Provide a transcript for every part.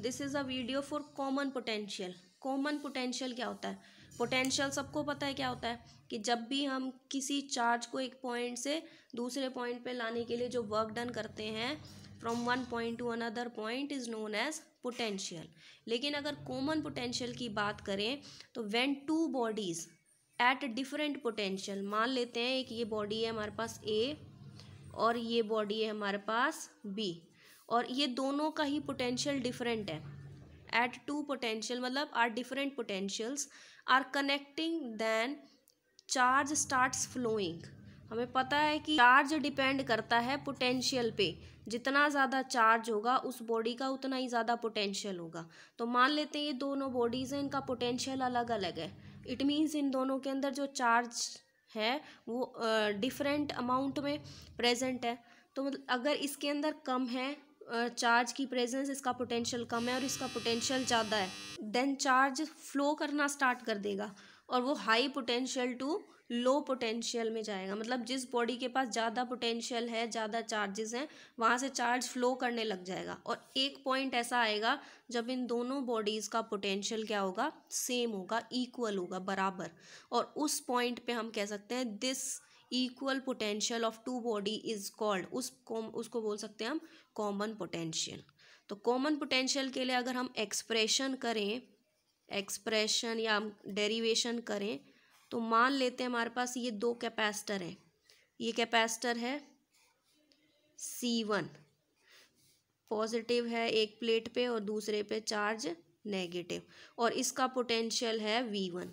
This is a video for common potential. Common potential क्या होता है? पोटेंशियल सबको पता है क्या होता है कि जब भी हम किसी चार्ज को एक पॉइंट से दूसरे पॉइंट पे लाने के लिए जो वर्क डन करते हैं from one point to another point is known as potential. लेकिन अगर कॉमन पोटेंशियल की बात करें तो when two bodies at different potential, मान लेते हैं एक ये बॉडी है हमारे पास ए और ये बॉडी है हमारे पास बी, और ये दोनों का ही पोटेंशियल डिफरेंट है। एट टू पोटेंशियल मतलब are different potentials are connecting, then charge starts flowing. हमें पता है कि चार्ज डिपेंड करता है पोटेंशियल पे, जितना ज़्यादा चार्ज होगा उस बॉडी का उतना ही ज़्यादा पोटेंशियल होगा। तो मान लेते हैं ये दोनों बॉडीज़ हैं, इनका पोटेंशियल अलग अलग है। इट मीन्स इन दोनों के अंदर जो चार्ज है वो डिफरेंट अमाउंट में प्रेजेंट है। तो मतलब अगर इसके अंदर कम है चार्ज की प्रेजेंस, इसका पोटेंशियल कम है और इसका पोटेंशियल ज़्यादा है, देन चार्ज फ्लो करना स्टार्ट कर देगा और वो high potential to low potential में जाएगा। मतलब जिस बॉडी के पास ज़्यादा पोटेंशियल है, ज़्यादा चार्जेस हैं, वहाँ से चार्ज फ्लो करने लग जाएगा। और एक पॉइंट ऐसा आएगा जब इन दोनों बॉडीज़ का पोटेंशियल क्या होगा, सेम होगा, इक्वल होगा, बराबर। और उस पॉइंट पे हम कह सकते हैं this equal potential of two body is called, उसको बोल सकते हैं हम कॉमन पोटेंशियल। तो कॉमन पोटेंशियल के लिए अगर हम एक्सप्रेशन करें, एक्सप्रेशन या डेरिवेशन करें, तो मान लेते हैं हमारे पास ये दो कैपेसिटर हैं। ये कैपेसिटर है C1, पॉजिटिव है एक प्लेट पे और दूसरे पे चार्ज नेगेटिव, और इसका पोटेंशियल है V1।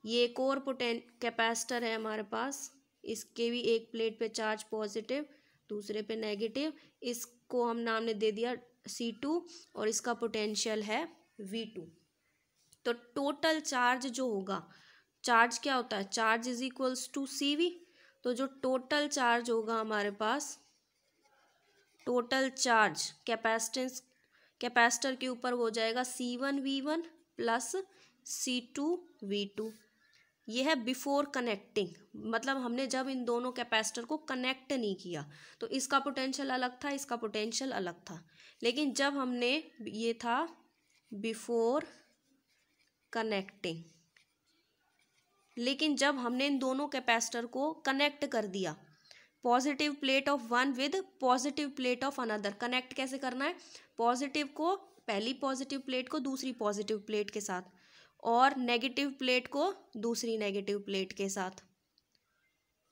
ये एक और कैपेसिटर है हमारे पास, इसके भी एक प्लेट पे चार्ज पॉजिटिव दूसरे पे नेगेटिव, इसको हम नाम ने दे दिया C2 और इसका पोटेंशियल है V2। तो टोटल चार्ज जो होगा, चार्ज क्या होता है, charge is equals to CV। तो जो टोटल चार्ज होगा हमारे पास, टोटल चार्ज कैपेसिटेंस कैपेसिटर के ऊपर हो जाएगा C1V1 प्लस C2V2। ये है बिफोर कनेक्टिंग, मतलब हमने जब इन दोनों कैपेसिटर को कनेक्ट नहीं किया तो इसका पोटेंशियल अलग था, इसका पोटेंशियल अलग था। लेकिन जब हमने, ये था बिफोर कनेक्टिंग, लेकिन जब हमने इन दोनों कैपेसिटर को कनेक्ट कर दिया, positive plate of one with positive plate of another, connect कैसे करना है, पॉजिटिव को पहली पॉजिटिव प्लेट को दूसरी पॉजिटिव प्लेट के साथ और नेगेटिव प्लेट को दूसरी नेगेटिव प्लेट के साथ।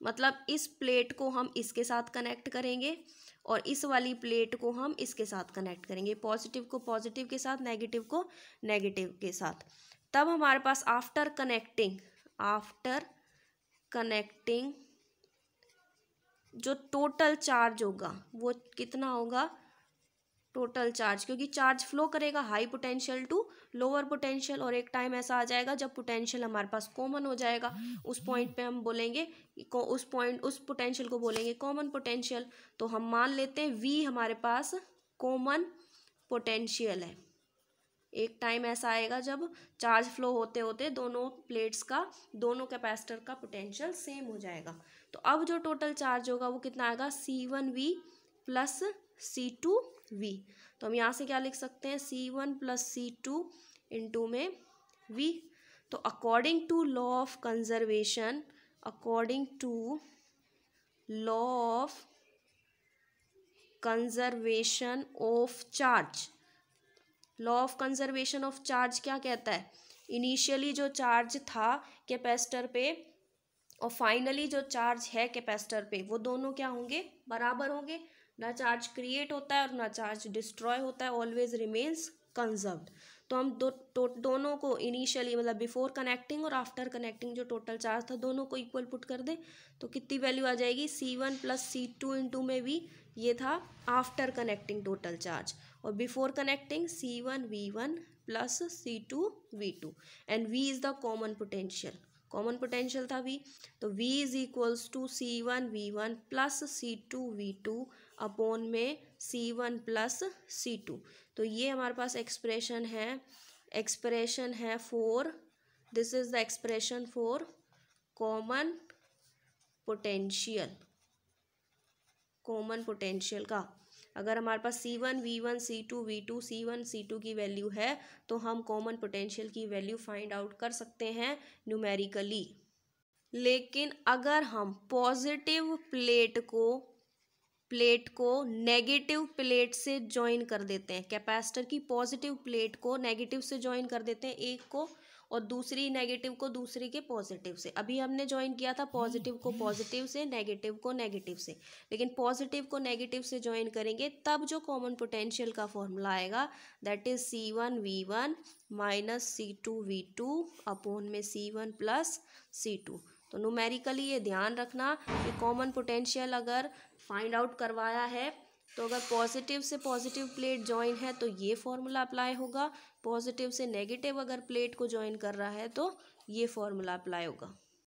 मतलब इस प्लेट को हम इसके साथ कनेक्ट करेंगे और इस वाली प्लेट को हम इसके साथ कनेक्ट करेंगे, पॉजिटिव को पॉजिटिव के साथ, नेगेटिव को नेगेटिव के साथ। तब हमारे पास आफ्टर कनेक्टिंग जो टोटल चार्ज होगा वो कितना होगा, टोटल चार्ज, क्योंकि चार्ज फ्लो करेगा high potential to lower potential, और एक टाइम ऐसा आ जाएगा जब पोटेंशियल हमारे पास कॉमन हो जाएगा। उस पॉइंट पे हम बोलेंगे उस पोटेंशियल को बोलेंगे कॉमन पोटेंशियल। तो हम मान लेते हैं V हमारे पास कॉमन पोटेंशियल है। एक टाइम ऐसा आएगा जब चार्ज फ्लो होते होते दोनों प्लेट्स का, दोनों कैपेसिटर का पोटेंशियल सेम हो जाएगा। तो अब जो टोटल चार्ज होगा वो कितना आएगा, C1V प्लस C2V। तो हम यहाँ से क्या लिख सकते हैं, C1 प्लस C2 इंटू में V। तो according to law of conservation, according to law of conservation of charge, law of conservation of charge क्या कहता है, इनिशियली जो चार्ज था कैपेसिटर पे और फाइनली जो चार्ज है कैपेसिटर पे, वो दोनों क्या होंगे, बराबर होंगे। ना चार्ज क्रिएट होता है और ना चार्ज डिस्ट्रॉय होता है, ऑलवेज रिमेन्स कंजर्व्ड। तो हम दोनों को इनिशियली मतलब बिफोर कनेक्टिंग और आफ्टर कनेक्टिंग जो टोटल चार्ज था दोनों को इक्वल पुट कर दे तो कितनी वैल्यू आ जाएगी, C1 प्लस C2 इंटू में V। ये था आफ्टर कनेक्टिंग टोटल चार्ज, और before connecting C1V1 plus C2V2, and V is the common potential, common potential था V। तो V is equals to C1V1 plus C2V2 upon में C1 plus C2। तो ये हमारे पास एक्सप्रेशन है for, this is the expression for common potential, common potential का। अगर हमारे पास C1 V1 C2 V2 C1 C2 की वैल्यू है तो हम कॉमन पोटेंशियल की वैल्यू फाइंड आउट कर सकते हैं न्यूमेरिकली। लेकिन अगर हम पॉजिटिव प्लेट को नेगेटिव प्लेट से ज्वाइन कर देते हैं, कैपेसिटर की पॉजिटिव प्लेट को नेगेटिव से ज्वाइन कर देते हैं एक को, और दूसरी नेगेटिव को दूसरे के पॉजिटिव से। अभी हमने ज्वाइन किया था पॉजिटिव को पॉजिटिव से, नेगेटिव को नेगेटिव से, लेकिन पॉजिटिव को नेगेटिव से ज्वाइन करेंगे तब जो कॉमन पोटेंशियल का फॉर्मूला आएगा that is C1V1 minus C2V2 upon में C1 प्लस C2। तो न्यूमेरिकली ये ध्यान रखना कि कॉमन पोटेंशियल अगर फाइंड आउट करवाया है तो अगर पॉजिटिव से पॉजिटिव प्लेट ज्वाइन है तो ये फॉर्मूला अप्लाई होगा, पॉजिटिव से नेगेटिव अगर प्लेट को ज्वाइन कर रहा है तो ये फॉर्मूला अप्लाई होगा।